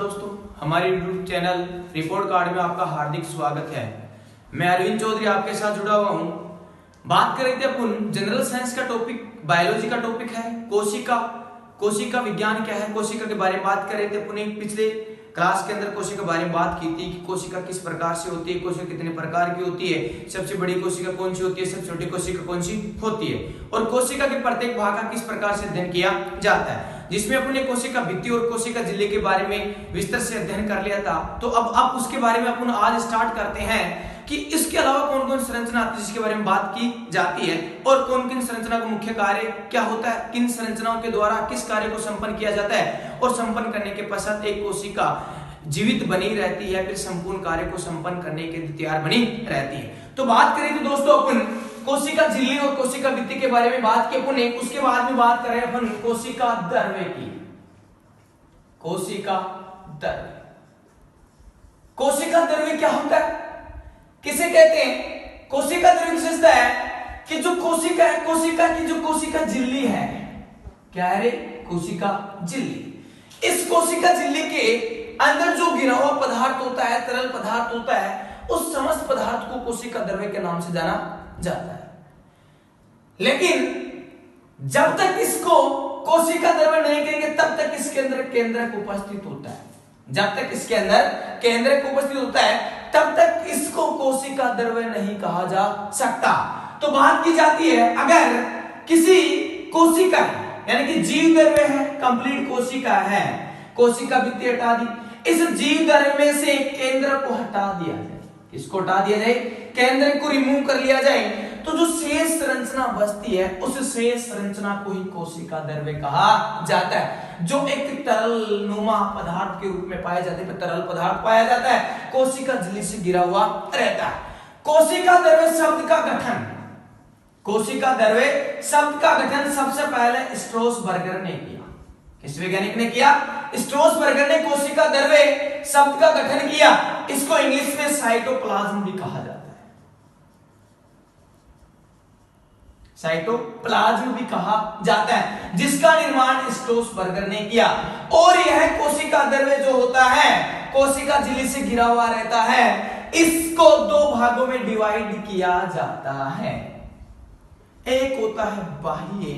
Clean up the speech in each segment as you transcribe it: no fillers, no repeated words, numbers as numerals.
दोस्तों, हमारे YouTube channel report card में आपका हार्दिक स्वागत है। मैं अरविंद चौधरी आपके साथ जुड़ा हुआ हूं। बात कर रहे थे अपन जनरल साइंस का टॉपिक, बायोलॉजी का टॉपिक है कोशिका विज्ञान क्या है, कोशिका के बारे में बात कर रहे थे अपन। एक पिछले क्लास के अंदर कोशिका के बारे में बात की थी कि कोशिका किस प्रकार से होती है, कोशिका कितने प्रकार की होती है, सबसे बड़ी कोशिका कौन सी होती है, सबसे छोटी कोशिका कौन सी होती है, और कोशिका के प्रत्येक भाग का किस प्रकार से अध्ययन किया जाता है, जिसमें अपने कोशिका भित्ति और कोशिका झिल्ली के बारे में विस्तार से अध्ययन कर लिया था। तो अब उसके बारे में अपन आज स्टार्ट करते हैं कि इसके अलावा कौन कौन संरचना आती है जिसके बारे में बात की जाती है, और कौन किन संरचना का मुख्य कार्य क्या होता है, किन संरचनाओं के द्वारा किस कार्य को संपन्न किया जाता है, और संपन्न करने के पश्चात एक कोशिका जीवित बनी रहती है, फिर संपूर्ण कार्य को संपन्न करने के लिए तैयार बनी रहती है। तो बात करें तो दोस्तों अपन कोशिका झिल्ली और कोशिका भित्ति के बारे में बात की अपन, उसके बाद में बात करें अपन कोशिका द्रव्य की। कोशिका द्रव्य क्या होता है, किसे कहते हैं? कोशिका द्रव्य विशेषता है कि जो कोशिका है, कोशिका की जो कोशिका झिल्ली है, क्या है रे? कोशिका झिल्ली। इस कोशिका झिल्ली के अंदर जो गिरा हुआ पदार्थ होता है, तरल पदार्थ होता है, उस समस्त पदार्थ को कोशिका द्रव्य के नाम से जाना जाता है। लेकिन जब तक इसको कोशिका द्रव्य नहीं कहेंगे तब तक इसके अंदर केंद्रक उपस्थित होता है। जब तक इसके अंदर केंद्रक उपस्थित होता है तब तक इसको कोशिका द्रव्य नहीं कहा जा सकता। तो बात की जाती है अगर किसी कोशिका यानी कि जीव द्रव्य है, कंप्लीट कोशिका है, कोशिका भित्ति हटा दी, इस जीव द्रव्य में से केंद्र को हटा दिया जाए, इसको हटा दिया जाए, केंद्र को रिमूव कर लिया जाए, तो जो शेष संरचना बचती है उस शेष संरचना को ही कोशिका द्रव्य कहा जाता है, जो एक तरल नुमा पदार्थ के रूप में पाया जाता है, तरल पदार्थ पाया जाता है, कोशिका झिल्ली से गिरा हुआ रहता है। कोशिका द्रव्य शब्द का गठन, कोशिका द्रव्य शब्द का गठन सबसे पहले स्ट्रोसबर्गर ने किया। किस वैज्ञानिक ने किया? स्ट्रोसबर्गर ने कोशिका द्रव्य शब्द का गठन किया। इसको इंग्लिश में साइटोप्लाज्म भी कहा जाता है, साइटोप्लाज्म भी कहा जाता है, जिसका निर्माण स्ट्रोसबर्गर ने किया। और यह कोशिका द्रव्य जो होता है, कोशिका झिल्ली से घिरा हुआ रहता है, इसको दो भागों में डिवाइड किया जाता है। एक होता है बाह्य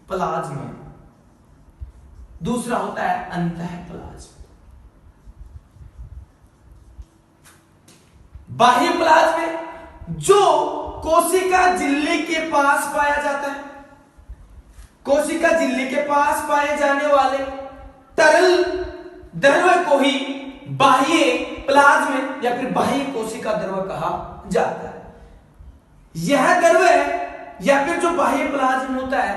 प्लाज्म, दूसरा होता है अंतःप्लाज्म। बाह्य प्लाज्म जो कोशिका झिल्ली के पास पाया जाता है, कोशिका झिल्ली के पास पाए जाने वाले तरल द्रव्य को ही बाह्य प्लाज्म या फिर बाह्य कोशिका द्रव्य कहा जाता है। यह द्रव्य या फिर जो बाह्य प्लाज्म होता है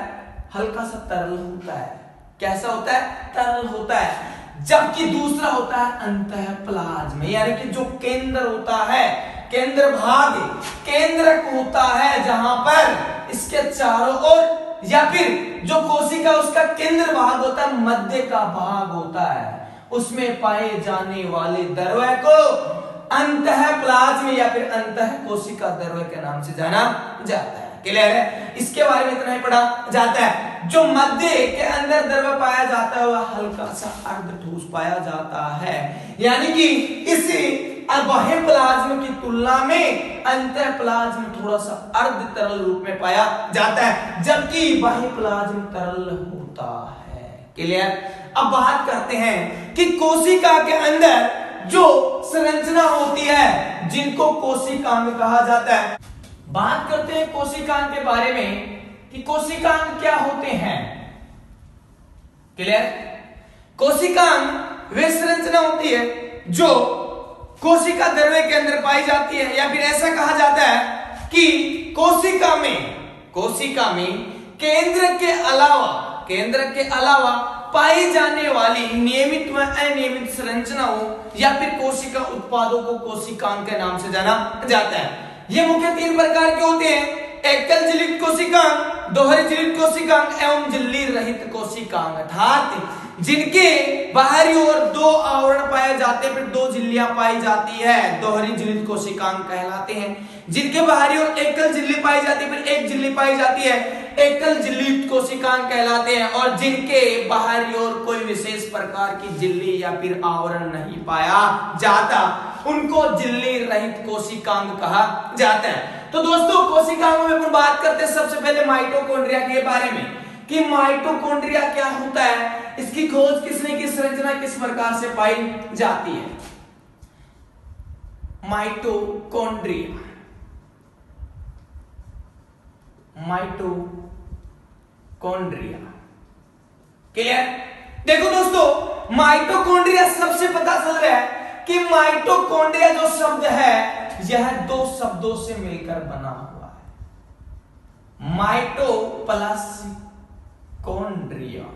हल्का सा तरल होता है। कैसा होता है? तरल होता है। जबकि दूसरा होता है अंतःप्लाज्म, यानी कि जो केंद्र होता है, केंद्र भाग, केंद्रक होता है, जहां पर इसके चारों ओर या फिर जो कोशिका उसका केंद्र भाग होता है, मध्य का भाग होता है, उसमें पाए जाने वाले द्रव्य को अंतःप्लाज्म या फिर अंतः कोशिका द्रव्य के नाम से जाना जाता है। क्लियर है? इसके बारे में इतना ही पढ़ा जाता है। जो मध्य के अंदर द्रव्य पाया जाता है वह हल्का सा अर्धठोस पाया जाता है, यानी कि इसी बाह्य प्लाज्म की तुलना में अंतःप्लाज्म थोड़ा सा अर्ध तरल रूप में पाया जाता है, जबकि बाह्य प्लाज्म तरल होता है। क्लियर? अब बात करते हैं कि कोशिका के अंदर जो संरचना होती है जिनको कोशिकांग कहा जाता है। बात करते हैं कोशिकांग के बारे में कि कोशिकांग क्या होते हैं। क्लियर? कोशिकांग वे संरचना होती है जो कोशिका द्रव्य के अंदर पाई जाती है, या फिर ऐसा कहा जाता है कि कोशिका में केंद्र के अलावा पाई जाने वाली नियमित व अनियमित संरचनाओं या फिर कोशिका उत्पादों को कोशिकांग के नाम से जाना जाता है। ये मुख्य तीन प्रकार के होते हैं। एकल झिल्लित कोशिकांग, दोहरी झिल्लित कोशिकांग एवं झिल्ली रहित कोशिकांग, अर्थात जिनके बाहरी ओर दो आवरण पाए जाते हैं, फिर दो झिल्लियां पाई जाती है, दोहरी झिल्लित कोशिकांग कहलाते हैं। जिनके बाहरी ओर एकल झिल्ली पाई जाती है, फिर एक झिल्ली पाई जाती है, एकल झिल्लित कोशिकांग कहलाते हैं। और जिनके बाहरी ओर कोई विशेष प्रकार की झिल्ली या फिर आवरण नहीं पाया जाता, उनको झिल्ली रहित कोशिकांग कहा जाता है। तो दोस्तों कोशिकांगों में अपन बात करते हैं सबसे पहले माइटोकॉन्ड्रिया के बारे में कि माइटोकॉन्ड्रिया क्या होता है, इसकी खोज किसने की, संरचना किस प्रकार से पाई जाती है। Mitochondria, mitochondria clear. देखो दोस्तों माइटोकॉन्ड्रिया सबसे पता चल रहा है कि माइटोकॉन्ड्रिया जो शब्द है यह दो शब्दों से मिलकर बना हुआ है, माइटो प्लस कॉन्ड्रियन,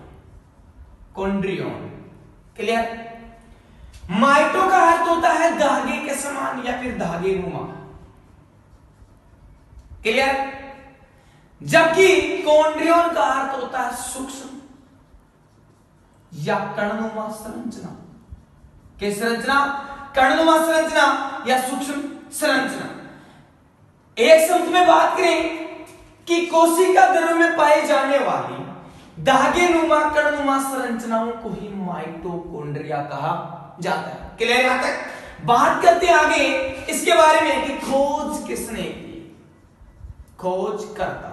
कॉन्ड्रियन क्लियर। माइटो का अर्थ होता है धागे के समान या फिर धागे नुमा, क्लियर। जबकि कॉन्ड्रियन का अर्थ होता है सूक्ष्म या कणनुमा संरचना। किस संरचना, कणनुमा संरचना या सूक्ष्म संरचना। एक शब्द में बात करें कि कोशिका द्रव्य में पाई जाने वाली धागे नुमा कणनुमा संरचनाओं को ही माइटोकॉन्ड्रिया कहा जाता है, क्लियर। यहां तक बात करते हैं आगे इसके बारे में कि खोज किसने की, खोज करता।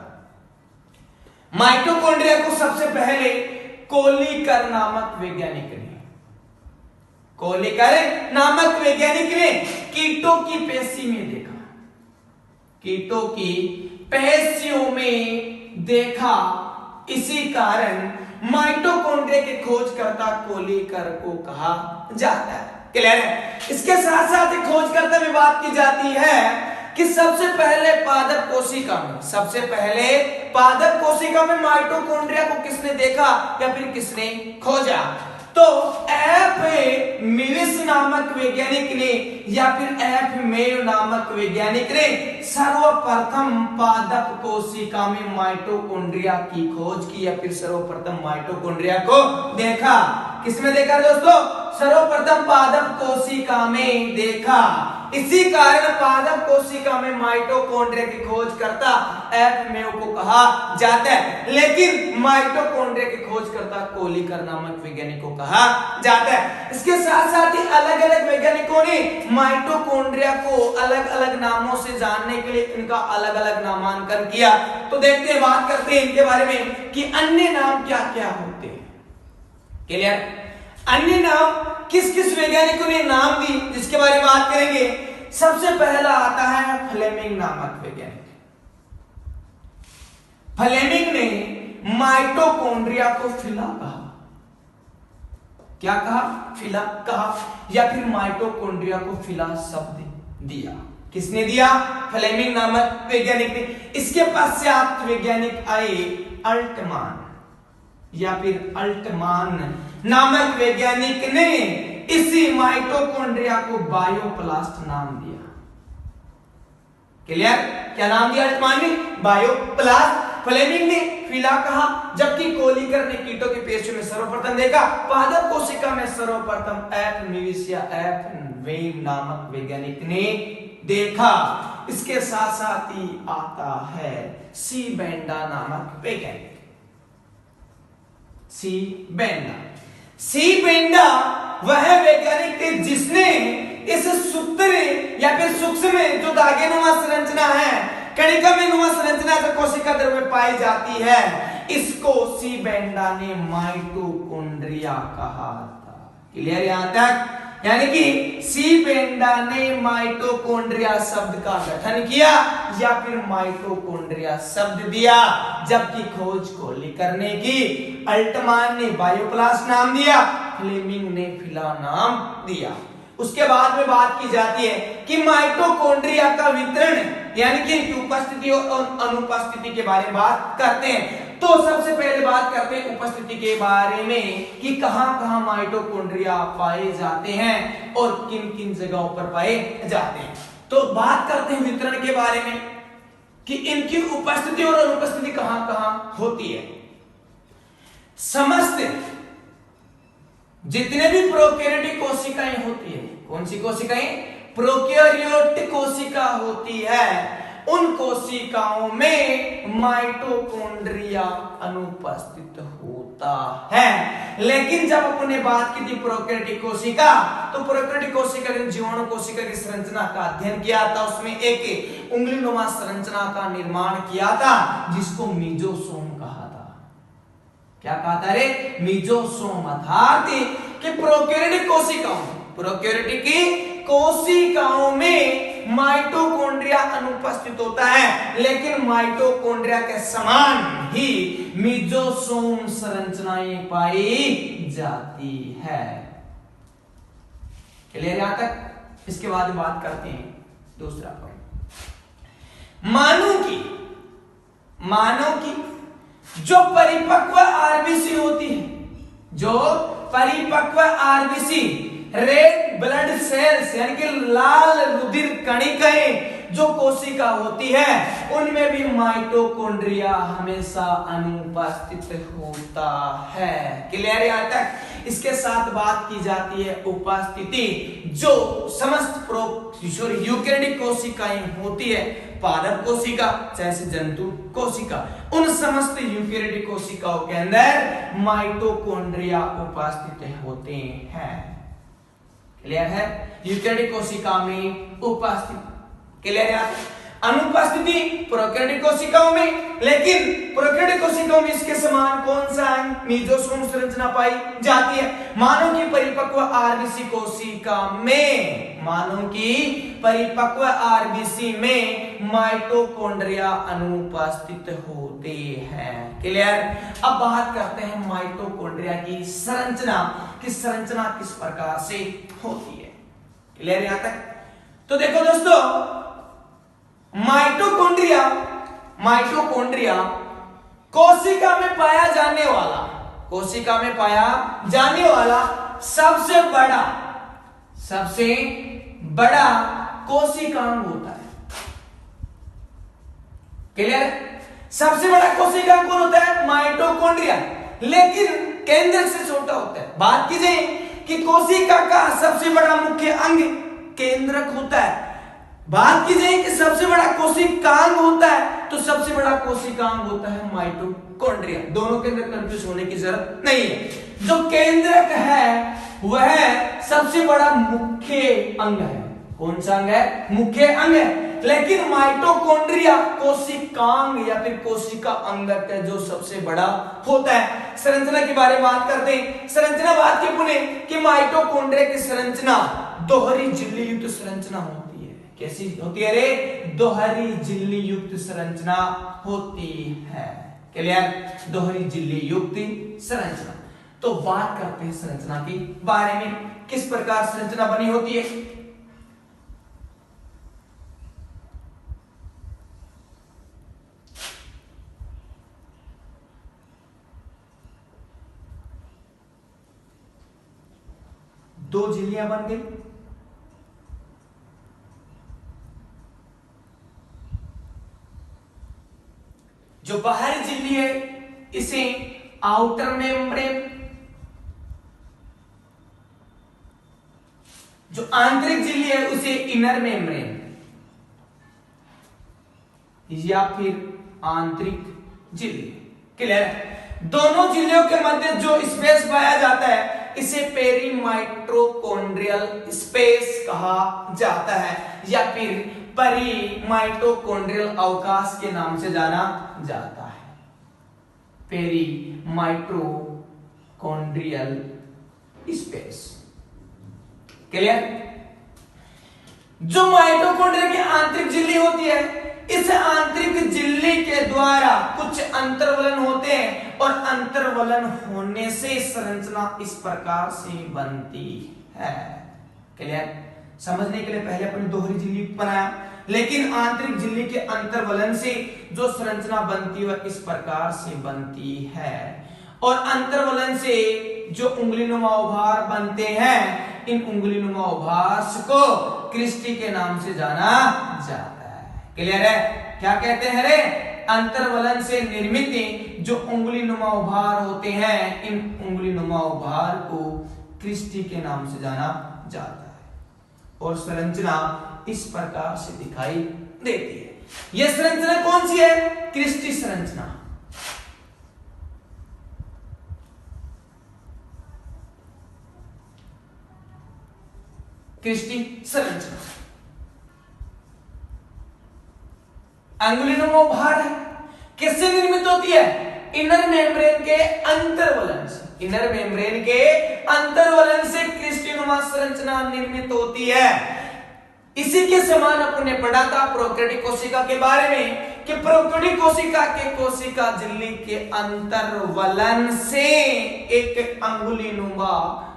माइटोकॉन्ड्रिया को सबसे पहले कोलिकर नामक वैज्ञानिक ने, कोलिकर नामक वैज्ञानिक ने कीटों की पेशी में देखा, कीटों की पेशियों में देखा। इसी कारण माइटोकॉन्ड्रिया के खोजकर्ता कोलिकर को कहा जाता है, क्लियर है। इसके साथ साथ खोजकर्ता में बात की जाती है कि सबसे पहले पादप कोशिका में, सबसे पहले पादप कोशिका में माइटोकॉन्ड्रिया को किसने देखा या फिर किसने खोजा। तो एफ मिलिस नामक वैज्ञानिक ने या फिर एफ मेयो नामक वैज्ञानिक ने सर्वप्रथम पादप कोशिका में माइटोकॉन्ड्रिया की खोज की या फिर सर्वप्रथम माइटोकॉन्ड्रिया को देखा। किसमें देखा दोस्तों, सर्वप्रथम पादप कोशिका में देखा। इसी कारण पादप कोशिका में माइटोकॉन्ड्रिया की खोज करता एफ मेयो को कहा जाता है, लेकिन माइटोकॉन्ड्रिया की खोज करता कोलिकर नामक वैज्ञानिक को कहा जाता है। इसके साथ साथ ही अलग अलग वैज्ञानिकों ने माइटोकॉन्ड्रिया को अलग अलग नामों से जानने के लिए इनका अलग अलग नामांकन किया। तो देखते हैं, बात करते हैं इनके बारे में कि अन्य नाम क्या क्या होते हैं, क्लियर। अन्य नाम किस किस वैज्ञानिकों ने नाम दी जिसके बारे में बात करेंगे। सबसे पहला आता है फ्लेमिंग नामक वैज्ञानिक। फ्लेमिंग ने माइटोकॉन्ड्रिया को फिला कहा, क्या कहा, फिला कहा, या फिर माइटोकॉन्ड्रिया को फिला शब्द दिया। किसने दिया, फ्लेमिंग नामक वैज्ञानिक ने। इसके पश्चात वैज्ञानिक आए अल्टमान या फिर अल्टमान नामक वैज्ञानिक ने इसी माइटोकॉन्ड्रिया को बायोप्लास्ट नाम दिया, क्लियर। क्या नाम दिया अल्टमान ने, बायोप्लास्ट। फ्लेमिंग ने फिला कहा, जबकि कोलिकर ने कीटों के पेशियों में सर्वप्रथम देखा। पादप कोशिका में सर्वप्रथम एफ मिलिस या एफ वेव नामक वैज्ञानिक ने देखा। इसके साथ साथ ही आता है सी बेंडा नामक वैज्ञानिक। सी बेंडा, सी बेंडा वह वैज्ञानिक थे जिसने इस सूत्र या फिर सूक्ष्म में जो धागेनुमा संरचना है, कणिका में नुमा संरचना जो कोशिका द्रव्य में पाई जाती है, इसको सी बेंडा ने माइटोकॉन्ड्रिया कहा था, क्लियर यहां तक। यानी कि सी बेंडा ने माइटोकॉन्ड्रिया शब्द का गठन किया या फिर माइटोकॉन्ड्रिया शब्द दिया, जबकि खोज कोलिकर ने की। अल्टमान ने बायोप्लास्ट नाम दिया, फ्लेमिंग ने फिला नाम दिया। उसके बाद में बात की जाती है कि माइटोकॉन्ड्रिया का वितरण यानी कि इनकी उपस्थिति और अनुपस्थिति के बारे में बात करते हैं। तो सबसे पहले बात करते हैं उपस्थिति के बारे में कि कहां-कहां माइटोकॉन्ड्रिया पाए जाते हैं और किन-किन जगहों पर पाए जाते हैं। तो बात करते हैं वितरण के बारे में। कि इनकी उपस्थिति और अनुपस्थिति कहां कहां होती है। समस्त जितने भी प्रोकैरियोटिक कोशिकाएं होती है, कौन सी कोशिकाएं? प्रोकैरियोटिक कोशिका होती है, उन कोशिकाओं में माइटोकॉन्ड्रिया अनुपस्थित होता है। लेकिन जब अपने बात की थी प्रोकैरियोटिक कोशिका, तो प्रोकैरियोटिक कोशिका के जीवाणु कोशिका की संरचना का अध्ययन किया था, उसमें एक उंगलीनुमा संरचना का निर्माण किया था जिसको मीजोसोम कहा था। क्या कहा था रे? मीजोसोम। अर्थात कि प्रोकैरियोटिक कोशिकाओं में माइटोकॉन्ड्रिया अनुपस्थित होता है, लेकिन माइटोकॉन्ड्रिया के समान ही मीजोसोम संरचनाएं पाई जाती है। क्लियर यहां तक? इसके बाद बात करते हैं दूसरा पॉइंट, मानव की जो परिपक्व आरबीसी होती है, जो परिपक्व आरबीसी रेड ब्लड सेल्स यानी कि लाल रुधिर कणिकाएं जो कोशिका होती है, उनमें भी माइटोकॉन्ड्रिया हमेशा अनुपस्थित होता है। क्लियर यहां तक? इसके साथ बात की जाती है उपस्थिति जो समस्त यूकेरियोटिक कोशिकाएं होती है, पादप कोशिका चाहे से जंतु कोशिका, उन समस्त यूकेरियोटिक कोशिकाओं के अंदर माइटोकॉन्ड्रिया उपस्थित होते हैं। क्लियर है? यूकेरियोटिक कोशिका में उपस्थिति। क्लियर है? अनुपस्थिति प्रोकैरियोटिक कोशिकाओं में, लेकिन प्रोकैरियोटिक कोशिकाओं में इसके समान कौन सा अंग? मीजोसोम संरचना पाई जाती है। मानव की परिपक्व आरबीसी कोशिका में, मानव की परिपक्व आरबीसी में माइटोकॉन्ड्रिया अनुपस्थित होते हैं। क्लियर? अब बात करते हैं माइटोकॉन्ड्रिया की संरचना किस प्रकार से होती है। क्लियर यहां तक? तो देखो दोस्तों, माइटोकॉन्ड्रिया कोशिका में पाया जाने वाला सबसे बड़ा कोशिकांग होता है। क्लियर? सबसे बड़ा कोशिकांग कौन होता है? माइटोकॉन्ड्रिया, लेकिन केंद्रक से छोटा होता है। बात कीजिए कि कोशिका का सबसे बड़ा मुख्य अंग केंद्रक होता है, बात कीजिए कि सबसे बड़ा कोशिकांग होता है, तो सबसे बड़ा कोशिकांग होता है माइटोकॉन्ड्रिया। दोनों के अंदर कंफ्यूज होने की जरूरत नहीं है। जो केंद्रक है वह सबसे बड़ा मुख्य अंग है। कौन सा अंग है? मुख्य अंग है। लेकिन माइटोकॉन्ड्रिया कोशिकांग या फिर कोशिका अंगक है जो सबसे बड़ा होता है। संरचना के बारे में बात करते हैं। संरचना बात की पुणे कि माइटोकॉन्ड्रिया की संरचना दोहरी झिल्ली युक्त संरचना होती है। कैसी होती है रे? दोहरी झिल्ली युक्त संरचना होती है। क्लियर? दोहरी झिल्ली युक्त संरचना। तो बात करते हैं संरचना के बारे में, किस प्रकार संरचना बनी होती है। दो झिल्लियां बन गई, जो बाहरी झिल्ली है इसे आउटर मेम्ब्रेन, जो आंतरिक झिल्ली है उसे इनर मेम्ब्रेन या फिर आंतरिक झिल्ली। क्लियर? दोनों झिल्लियों के मध्य जो स्पेस पाया जाता है इसे पेरीमाइटोकॉन्ड्रियल स्पेस कहा जाता है या फिर पेरीमाइटोकॉन्ड्रियल अवकाश के नाम से जाना जाता है। पेरीमाइटोकॉन्ड्रियल स्पेस। क्लियर? जो माइटोकॉन्ड्रिया की आंतरिक झिल्ली होती है, इस आंतरिक झिल्ली के द्वारा कुछ अंतर्वलन होते हैं और अंतर्वलन होने से संरचना इस प्रकार से बनती है। क्लियर? समझने के लिए पहले अपनी दोहरी झिल्ली बनाया, लेकिन आंतरिक झिल्ली के अंतर्वलन से जो संरचना बनती है इस प्रकार से बनती है। और अंतर्वलन से जो उंगलीनुमा उभार बनते हैं, इन उंगलीनुमा उभार को क्रिस्टी के नाम से जाना जाता है। क्लियर है? क्या कहते हैं रे? अंतर्वलन से निर्मित जो उंगलीनुमा उभार होते हैं, इन उंगलीनुमा उभार को क्रिस्टी के नाम से जाना जाता है और संरचना इस प्रकार से दिखाई देती है। यह संरचना कौन सी है? क्रिस्टी संरचना। क्रिस्टी संरचना अंगुलिनुमा उभार है, किससे निर्मित होती है? इनर मेम्ब्रेन के अंतर्वलन से। इनर मेम्ब्रेन के अंतर्वलन से क्रिस्टीनुमा संरचना निर्मित होती है। इसी के समान अपने पढ़ा था प्रोकैरियोटिक कोशिका के बारे में कि प्रोकैरियोटिक कोशिका के कोशिका झिल्ली के अंतर्वलन से एक अंगुलीनुमा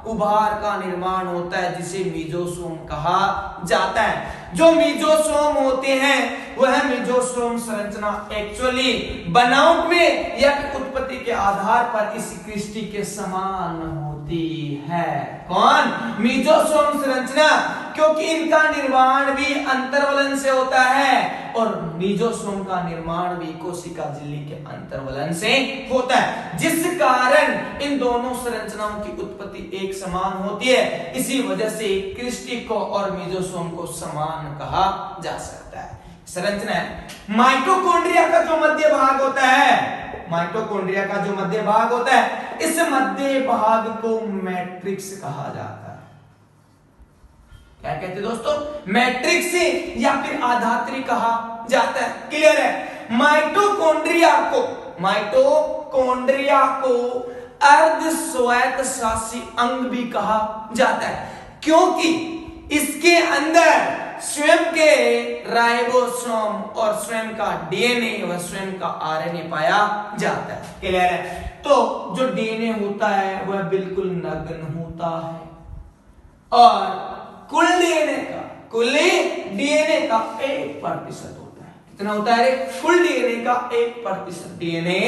उभार का निर्माण होता है जिसे मीजोसोम कहा जाता है। जो मीजोसोम होते हैं वह मीजोसोम संरचना एक्चुअली बनावट में या उत्पत्ति के आधार पर इस क्रिस्टी के समान होती है। कौन? मीजोसोम संरचना, क्योंकि इनका निर्माण भी अंतर्वलन से होता है और मीजोसोम का निर्माण भी कोशिका झिल्ली के अंतर्वलन से होता है, जिस कारण इन दोनों संरचनाओं की उत्पत्ति एक समान होती है। इसी वजह से क्रिस्टी को और मीजोसोम को समान कहा जा सकता है। संरचना है माइटोकॉन्ड्रिया का जो मध्य भाग होता है, माइटोकॉन्ड्रिया का जो मध्य भाग होता है, इस मध्य भाग को मैट्रिक्स कहा जाता है। क्या कहते हैं दोस्तों? मैट्रिक्स या फिर आधात्री कहा जाता है। क्लियर है? माइटोकॉन्ड्रिया को अर्ध स्वायत्त शासी अंग भी कहा जाता है, क्योंकि इसके अंदर स्वयं के राइबोसोम और स्वयं का डीएनए व स्वयं का आरएनए पाया जाता है। क्लियर है? तो जो डीएनए होता है वह बिल्कुल नग्न होता है और कुल डीएनए का 1% होता है। कितना होता है? कुल डीएनए का 1% डीएनए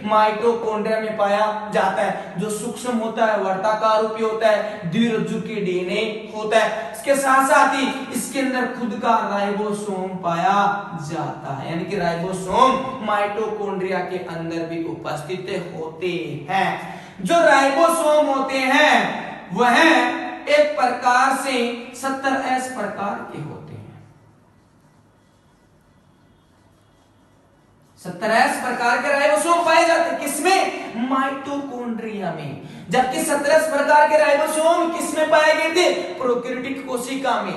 माइटोकॉन्ड्रिया में पाया जाता है। जो सूक्ष्म होता है वर्ताकार रूपी होता है, द्विरज्जु के डीएनए होता है। इसके साथ साथ ही इसके अंदर खुद का राइबोसोम पाया जाता है, यानी कि राइबोसोम माइटोकॉन्ड्रिया के अंदर भी उपस्थित होते हैं। जो राइबोसोम होते हैं वह एक प्रकार से 70S प्रकार के होते हैं। 70S प्रकार के राइबोसोम पाए जाते हैं। किसमें? माइटोकॉन्ड्रिया में। जबकि 70S प्रकार के राइबोसोम किसमें पाए गए थे? प्रोकैरियोटिक कोशिका में।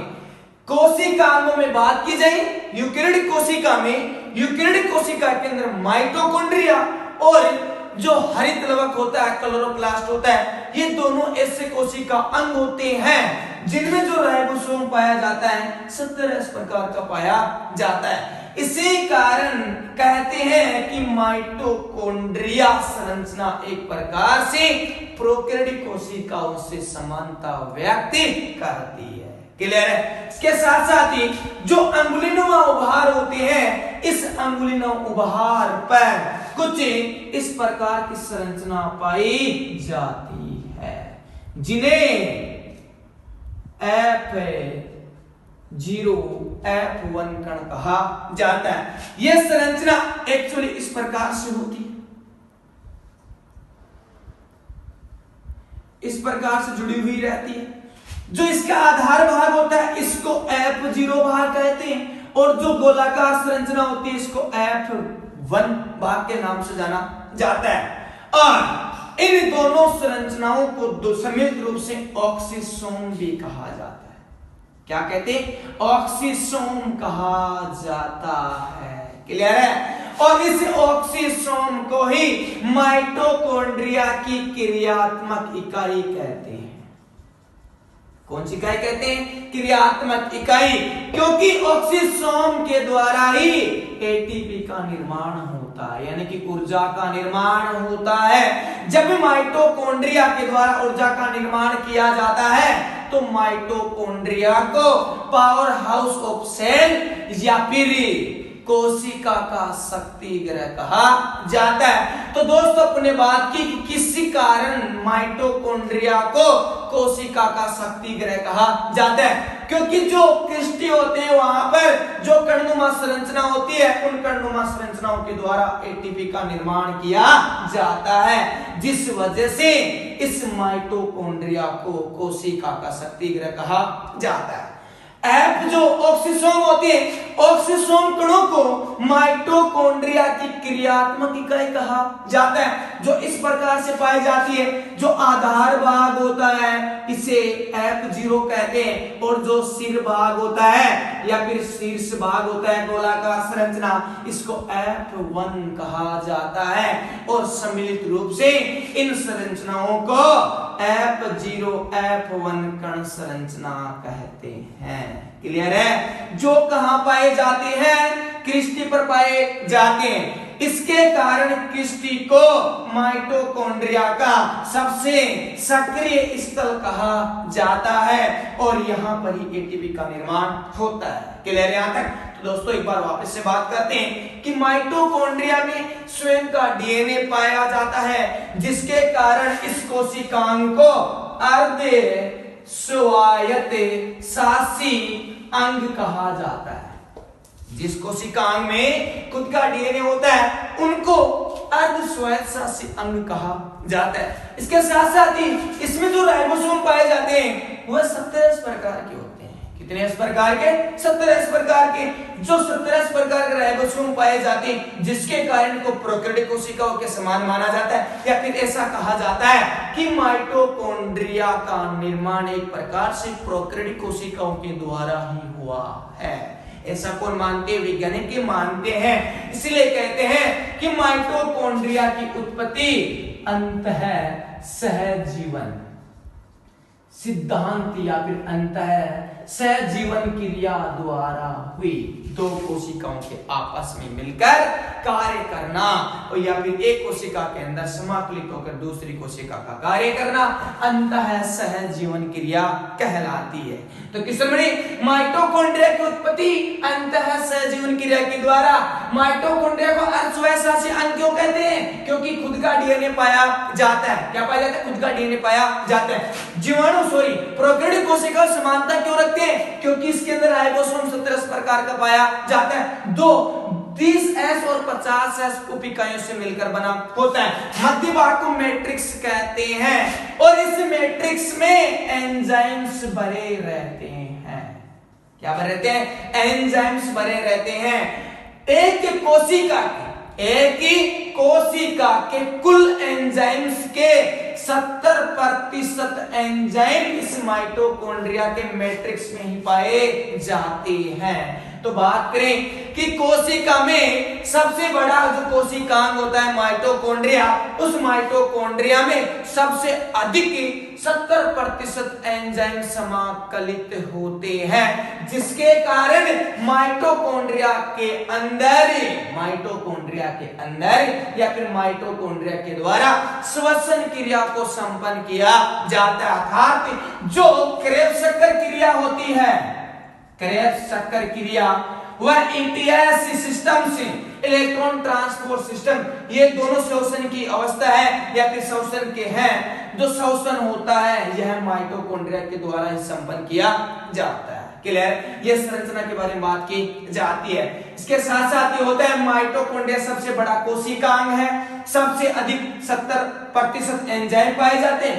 कोशिकाओं में बात की जाए यूकेरियोटिक कोशिका में, यूकेरियोटिक कोशिका के अंदर माइटोकॉन्ड्रिया और जो हरित लवक होता है, क्लोरोप्लास्ट होता है, ये दोनों ऐसे कोशिका अंग होते हैं जिनमें जो राइबोसोम पाया जाता है 70S प्रकार का पाया जाता है। इसी कारण कहते हैं कि माइटोकॉन्ड्रिया संरचना एक प्रकार से प्रोकैरियोटिक कोशिकाओं से समानता व्यक्त करती है। क्लियर है? इसके साथ साथ ही जो अंगुलीनुमा उभार होते हैं, इस अंगुलीनुमा उभार पर कुछ इस प्रकार की संरचना पाई जाती है जिन्हें F0 F1 कण कहा जाता है। यह संरचना एक्चुअली इस प्रकार से होती है, इस प्रकार से जुड़ी हुई रहती है। जो इसका आधार भाग होता है इसको F0 भाग कहते हैं और जो गोलाकार संरचना होती है इसको F1 भाग के नाम से जाना जाता है। और इन दोनों संरचनाओं को संयुक्त रूप से ऑक्सीसोम भी कहा जाता है। क्या कहते हैं? ऑक्सीसोम कहा जाता है। क्लियर है? और इस ऑक्सीसोम को ही माइटोकॉन्ड्रिया की क्रियात्मक इकाई कहते हैं। कौन सी इकाई कहते हैं? क्रियात्मक इकाई, क्योंकि ऑक्सीसोम के द्वारा ही एटीपी का निर्माण होता है, यानी कि ऊर्जा का निर्माण होता है। जब माइटोकॉन्ड्रिया के द्वारा ऊर्जा का निर्माण किया जाता है तो माइटोकॉन्ड्रिया को पावर हाउस ऑफ सेल या फिर कोशिका का शक्ति गृह कहा जाता है। तो दोस्तों अपने बात की कि किसी कारण माइटोकॉन्ड्रिया को कोशिका का शक्ति गृह कहा जाता है, क्योंकि जो क्रिस्टी होते हैं वहां पर जो कणनुमा संरचना होती है उन कणनुमा संरचनाओं के द्वारा एटीपी का निर्माण किया जाता है, जिस वजह से इस माइटोकॉन्ड्रिया को कोशिका का शक्तिगृह कहा जाता है। एफ जो ऑक्सीसोम होते हैं, ऑक्सीसोम कणों को माइटोकॉन्ड्रिया की क्रियात्मक इकाई कहा जाता है, जो इस प्रकार से पाई जाती है। जो आधार भाग होता है इसे F0 कहते हैं, और जो सिर भाग होता है या फिर शीर्ष भाग होता है गोलाकार संरचना, इसको F1 कहा जाता है। और सम्मिलित रूप से इन संरचनाओं को F0 F1 कण संरचना कहते हैं। क्लियर है? जो कहां पाए जाते हैं? क्रिस्टी पर पाए जाते हैं। इसके कारण क्रिस्टी को माइटोकॉन्ड्रिया का सबसे सक्रिय स्थल कहा जाता है, और यहां पर ही एटीपी का निर्माण होता है। क्लियर है यहां तक? तो दोस्तों एक बार वापस से बात करते हैं कि माइटोकॉन्ड्रिया में स्वयं का डीएनए पाया जाता है, जिसके कारण इस कोशिकांग को अर्ध स्वायत्त शासी अंग कहा जाता है। जिस कोशिकांग में खुद का डीएनए होता है उनको अर्ध स्वायत्त शासी अंग कहा जाता है। इसके साथ साथ ही इसमें जो राइबोसोम पाए जाते हैं वह 17 प्रकार के होते हैं। कितने इस प्रकार के? 17 प्रकार के। जो 17 प्रकार के राइबोसोम पाए जाते हैं, जिसके कारण को प्रोकैरियोटिक कोशिकाओं के समान माना जाता है, या फिर ऐसा कहा जाता है कि माइटोकॉन्ड्रिया का निर्माण एक प्रकार से प्रोकैरियोटिक कोशिकाओं के द्वारा ही हुआ है। ऐसा कौन मानते हैं? वैज्ञानिक मानते हैं। इसलिए कहते हैं कि माइटोकॉन्ड्रिया की उत्पत्ति अंतः सहजीवन सिद्धांत या फिर अंतः सहजीवन क्रिया द्वारा हुई। दो कोशिकाओं के आपस में मिलकर कार्य करना, और या फिर एक कोशिका के अंदर समाकलित होकर दूसरी कोशिका का कार्य करना अंतः सहजीवन क्रिया कहलाती है। तो किशन माइटोकॉन्ड्रिया की उत्पत्ति अंतः सहजीवन क्रिया के द्वारा। माइटोकॉन्ड्रिया को अर्धस्वायत्त अंग क्यों कहते हैं? क्योंकि खुद का डीएनए पाया जाता है। क्या पाया जाता है? खुद का डीएनए पाया जाता है। जीवाणु प्रोकैरियोटिक कोशिका समानता क्यों रखते हैं? क्योंकि इसके अंदर राइबोसोम 17 प्रकार का पाया जाता है। 30S और 50S उप इकाइयों से मिलकर बना होता है। मध्य भाग को मैट्रिक्स कहते हैं, और इस मैट्रिक्स में एंजाइम्स भरे रहते हैं। क्या भरे रहते हैं? एंजाइम्स भरे रहते हैं। एक कोशिका के कुल एंजाइम्स के 70% एंजाइम इस माइटोकॉन्ड्रिया के मैट्रिक्स में ही पाए जाते हैं। तो बात करें कि कोशिका में सबसे बड़ा जो कोशिकांग होता है माइटोकॉन्ड्रिया, उस माइटोकॉन्ड्रिया में सबसे अधिक 70% एंजाइम समाकलित होते हैं, जिसके कारण माइटोकॉन्ड्रिया के अंदर या फिर माइटोकॉन्ड्रिया के द्वारा श्वसन क्रिया को संपन्न किया जाता है। अर्थात जो क्रेब्स शक्कर क्रिया होती है, क्रेब्स शक्कर क्रिया, वह ETS सिस्टम से इलेक्ट्रॉन ट्रांसपोर्ट सिस्टम, ये दोनों श्वसन की अवस्था है या फिर श्वसन के हैं। जो श्वसन होता है यह माइटोकॉन्ड्रिया के द्वारा ही संपन्न किया जाता है। क्लियर? ये संरचना के बारे में बात की जाती है। इसके साथ साथ ये होता है माइटोकॉन्ड्रिया सबसे बड़ा कोशिकांग है। सबसे अधिक 70% एंजाइम पाए जाते हैं।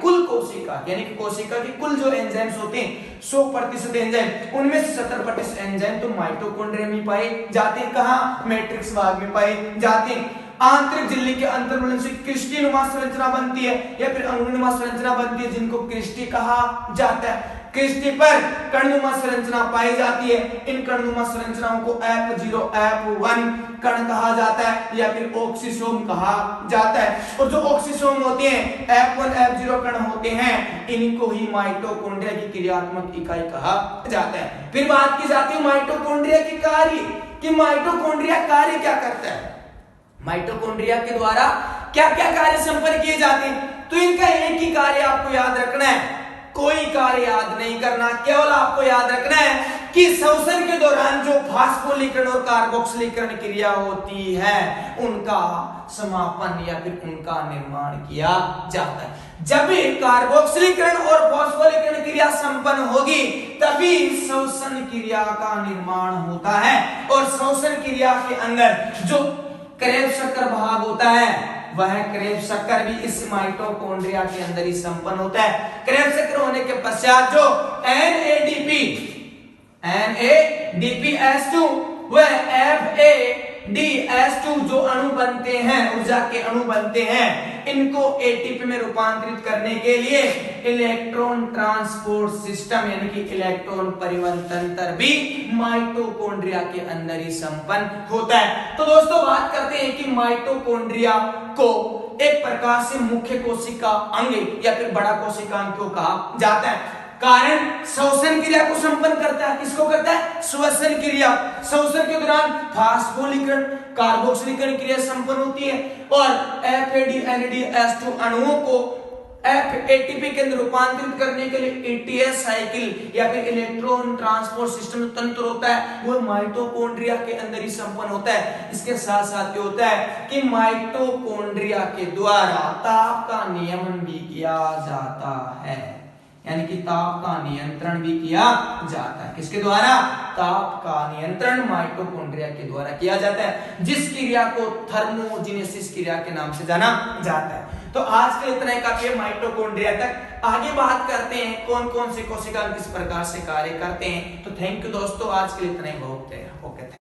कुल कोशिका यानी कि कोशिका के कुल जो एंजाइम्स होते हैं 100% एंजाइम, उनमें से 70% एंजाइम तो माइटोकॉन्ड्रिया में पाए जाते हैं। कहां? मैट्रिक्स भाग में पाए जाते हैं। आंतरिक झिल्ली के अंतर्मलन से क्रिस्टीनुमा संरचना बनती है या फिर अंगुलीनुमा संरचना बनती है, जिनको क्रिस्टी कहा जाता है। क्रिस्टी पर कणनुमा संरचना पाई जाती है। इन कणनुमा संरचनाओं को F0 F1 कण कहा जाता है या फिर ऑक्सीसोम कहा जाता है। और जो ऑक्सीसोम होते हैं F1 F0 कण होते हैं, इनको ही माइटोकॉन्ड्रिया की क्रियात्मक इकाई कहा जाता है। फिर बात की जाती है माइटोकॉन्ड्रिया के कार्य, कि माइटोकॉन्ड्रिया कार्य क्या करता है, माइटोकॉन्ड्रिया के द्वारा क्या क्या कार्य संपन्न किए जाते हैं। तो इनका एक ही कार्य आपको याद रखना है, कोई कार्य याद नहीं करना, केवल आपको याद रखना है कि श्वसन के दौरान जो फास्फोलिकरण और कार्बोक्सिलीकरण क्रिया होती है उनका समापन या फिर उनका निर्माण किया जाता है। जब भी कार्बोक्सिलीकरण और फॉस्फोलिकरण क्रिया संपन्न होगी तभी श्वसन क्रिया का निर्माण होता है। और श्वसन क्रिया के अंदर जो क्रेब शक्कर भाग होता है वह क्रेब शक्कर भी इस माइटोकॉन्ड्रिया के अंदर ही संपन्न होता है। क्रेब शक्कर होने के पश्चात जो NADPH2 व FADH2 जो अणु बनते हैं, ऊर्जा के अणु बनते हैं, इनको एटीपी में रूपांतरित करने के लिए इलेक्ट्रॉन ट्रांसपोर्ट सिस्टम यानी कि इलेक्ट्रॉन परिवहन तंत्र भी माइटोकॉन्ड्रिया के अंदर ही संपन्न होता है। तो दोस्तों बात करते हैं कि माइटोकॉन्ड्रिया को एक प्रकार से मुख्य कोशिका अंग या फिर बड़ा कोशिकांग क्यों कहा जाता है। कारण श्वसन क्रिया को संपन्न करता है। किसको करता है? श्वसन क्रिया। श्वसन के दौरान फास्फोलिकरण कार्बोक्सिलीकरण क्रिया संपन्न होती है और FAD-NADH2 अणुओं को ATP के अंदर रूपांतरित करने के लिए ATS साइकिल या फिर इलेक्ट्रॉन ट्रांसपोर्ट सिस्टम तंत्र होता है वो माइटोकॉन्ड्रिया के अंदर ही संपन्न होता है। इसके साथ साथ ये होता है कि माइटोकॉन्ड्रिया के द्वारा ताप का नियमन भी किया जाता है, यानी कि ताप का नियंत्रण भी किया जाता है। किसके द्वारा? ताप का नियंत्रण माइटोकॉन्ड्रिया के द्वारा किया जाता है, जिस क्रिया को थर्मोजेनेसिस क्रिया के नाम से जाना जाता है। तो आज के इतना ही काफी है माइटोकॉन्ड्रिया तक। आगे बात करते हैं कौन कौन से कोशिका किस प्रकार से कार्य करते हैं। तो थैंक यू दोस्तों, आज के लिए इतना ही बहुत है। ओके।